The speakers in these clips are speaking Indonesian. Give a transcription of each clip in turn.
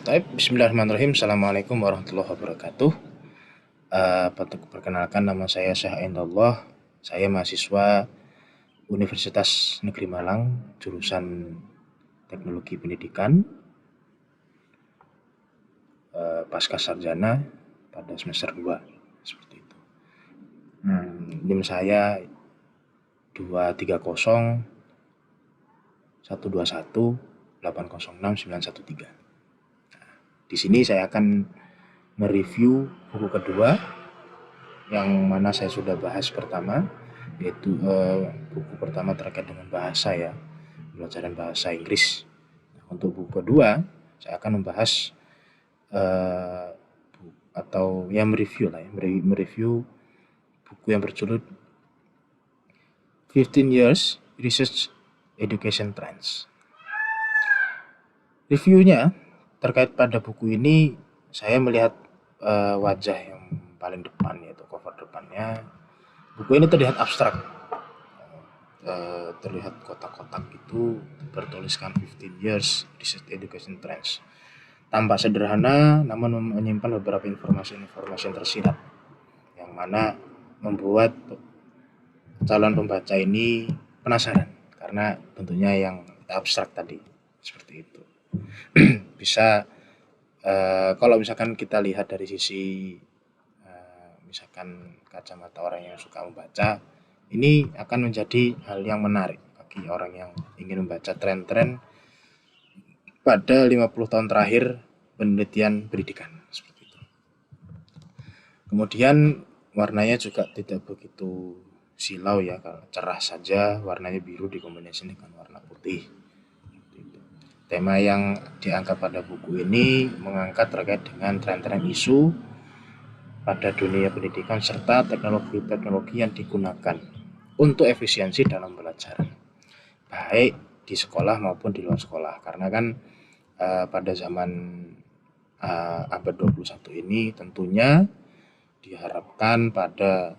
Baik, bismillahirrahmanirrahim. Assalamualaikum warahmatullahi wabarakatuh. Perkenalkan, nama saya Syah Aindallah. Saya mahasiswa Universitas Negeri Malang, jurusan Teknologi Pendidikan, pasca sarjana pada semester 2, seperti itu. NIM saya 230 121 806 913. Di sini saya akan mereview buku kedua yang mana saya sudah bahas pertama, yaitu buku pertama terkait dengan bahasa ya, pelajaran bahasa Inggris. Untuk buku kedua saya akan membahas atau ya mereview buku yang berjudul 15 Years Research Education Trends. Reviewnya terkait pada buku ini, saya melihat wajah yang paling depan, yaitu cover depannya. Buku ini terlihat abstrak, terlihat kotak-kotak itu bertuliskan 15 Years Research Education Trends. Tampak sederhana, namun menyimpan beberapa informasi yang tersirat, yang mana membuat calon pembaca ini penasaran karena bentuknya yang abstrak tadi, seperti itu. Bisa kalau misalkan kita lihat dari sisi misalkan kacamata orang yang suka membaca, ini akan menjadi hal yang menarik bagi orang yang ingin membaca tren-tren pada 50 tahun terakhir penelitian pendidikan, seperti itu. Kemudian warnanya juga tidak begitu silau ya, cerah saja, warnanya biru dikombinasi dengan warna putih. Tema yang diangkat pada buku ini mengangkat terkait dengan tren-tren isu pada dunia pendidikan serta teknologi-teknologi yang digunakan untuk efisiensi dalam pembelajaran, baik di sekolah maupun di luar sekolah. Karena kan pada zaman abad 21 ini tentunya diharapkan pada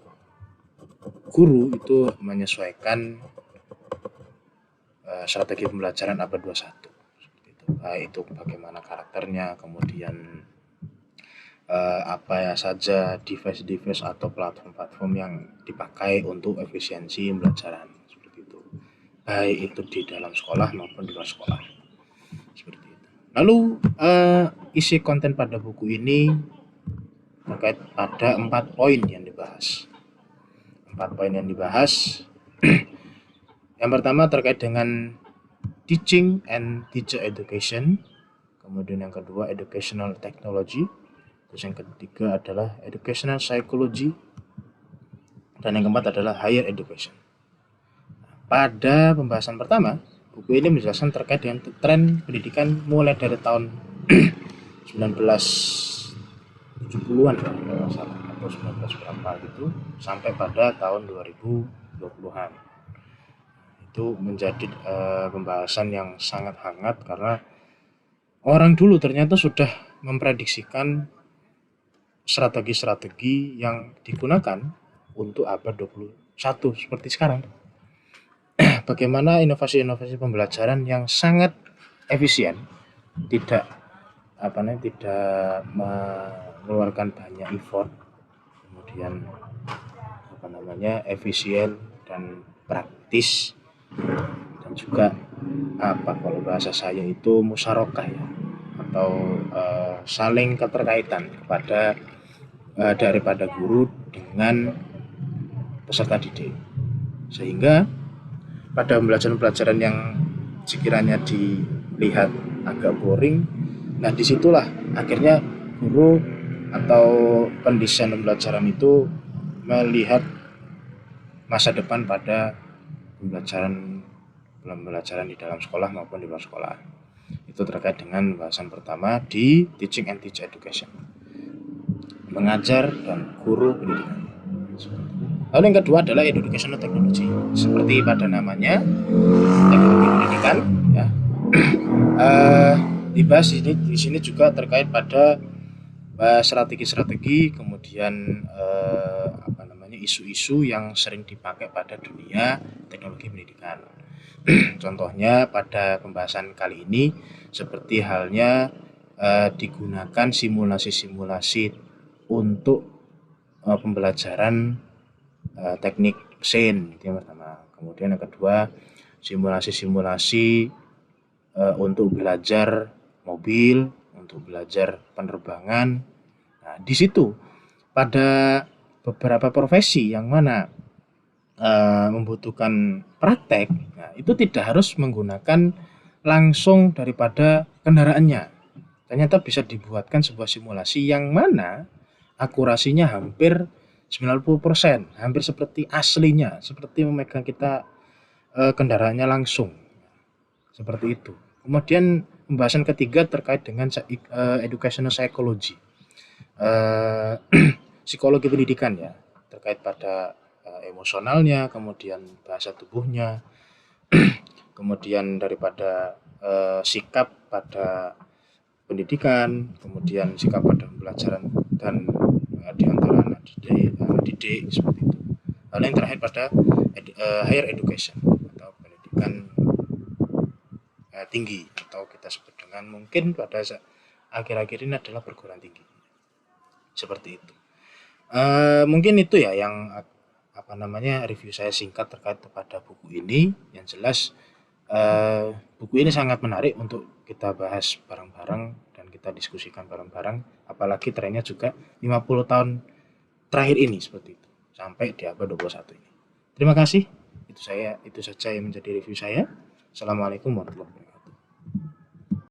guru itu menyesuaikan strategi pembelajaran abad 21. Itu bagaimana karakternya, kemudian apa ya saja device atau platform yang dipakai untuk efisiensi pembelajaran, seperti itu, baik itu di dalam sekolah maupun di luar sekolah, seperti itu. Lalu isi konten pada buku ini terkait pada 4 poin yang dibahas. 4 poin yang dibahas. Yang pertama terkait dengan teaching and teacher education, kemudian yang kedua educational technology, terus yang ketiga adalah educational psychology, dan yang keempat adalah higher education. Pada pembahasan pertama, buku ini menjelaskan terkait dengan tren pendidikan mulai dari tahun 1970-an kalau salah, atau 19 berapa gitu, sampai pada tahun 2020-an. Itu menjadi pembahasan yang sangat hangat karena orang dulu ternyata sudah memprediksikan strategi-strategi yang digunakan untuk abad 21 seperti sekarang. Bagaimana inovasi-inovasi pembelajaran yang sangat efisien, tidak mengeluarkan banyak effort, kemudian efisien dan praktis, dan juga kalau bahasa saya itu musyarakah ya, atau saling keterkaitan kepada daripada guru dengan peserta didik, sehingga pada pembelajaran yang sekiranya dilihat agak boring, nah disitulah akhirnya guru atau pendesain pembelajaran itu melihat masa depan pada pembelajaran di dalam sekolah maupun di luar sekolah. Itu terkait dengan bahasan pertama di teaching and teacher education, mengajar dan guru pendidikan. Lalu yang kedua adalah educational technology, seperti pada namanya teknologi pendidikan ya. Dibahas di sini juga terkait pada strategi-strategi, kemudian isu-isu yang sering dipakai pada dunia teknologi pendidikan. Contohnya pada pembahasan kali ini seperti halnya digunakan simulasi-simulasi untuk pembelajaran teknik mesin, itu yang pertama. Kemudian yang kedua, simulasi-simulasi untuk belajar mobil, untuk belajar penerbangan. Nah, di situ pada beberapa profesi yang mana membutuhkan praktek, nah itu tidak harus menggunakan langsung daripada kendaraannya. Ternyata bisa dibuatkan sebuah simulasi yang mana akurasinya hampir 90%, hampir seperti aslinya, seperti memegang kita kendaraannya langsung, seperti itu. Kemudian pembahasan ketiga terkait dengan educational psychology, eh, psikologi pendidikan ya, terkait pada emosionalnya, kemudian bahasa tubuhnya, kemudian daripada sikap pada pendidikan, kemudian sikap pada pembelajaran dan di antara anak didik seperti itu. Lalu yang terakhir pada higher education atau pendidikan tinggi, atau kita sebut dengan mungkin pada akhir-akhir ini adalah perguruan tinggi. Seperti itu. Mungkin itu ya yang review saya singkat terkait kepada buku ini. Yang jelas buku ini sangat menarik untuk kita bahas bareng-bareng dan kita diskusikan bareng-bareng, apalagi trennya juga 50 tahun terakhir ini seperti itu sampai di abad 21 ini. Terima kasih. Itu saja yang menjadi review saya. Assalamualaikum warahmatullahi wabarakatuh.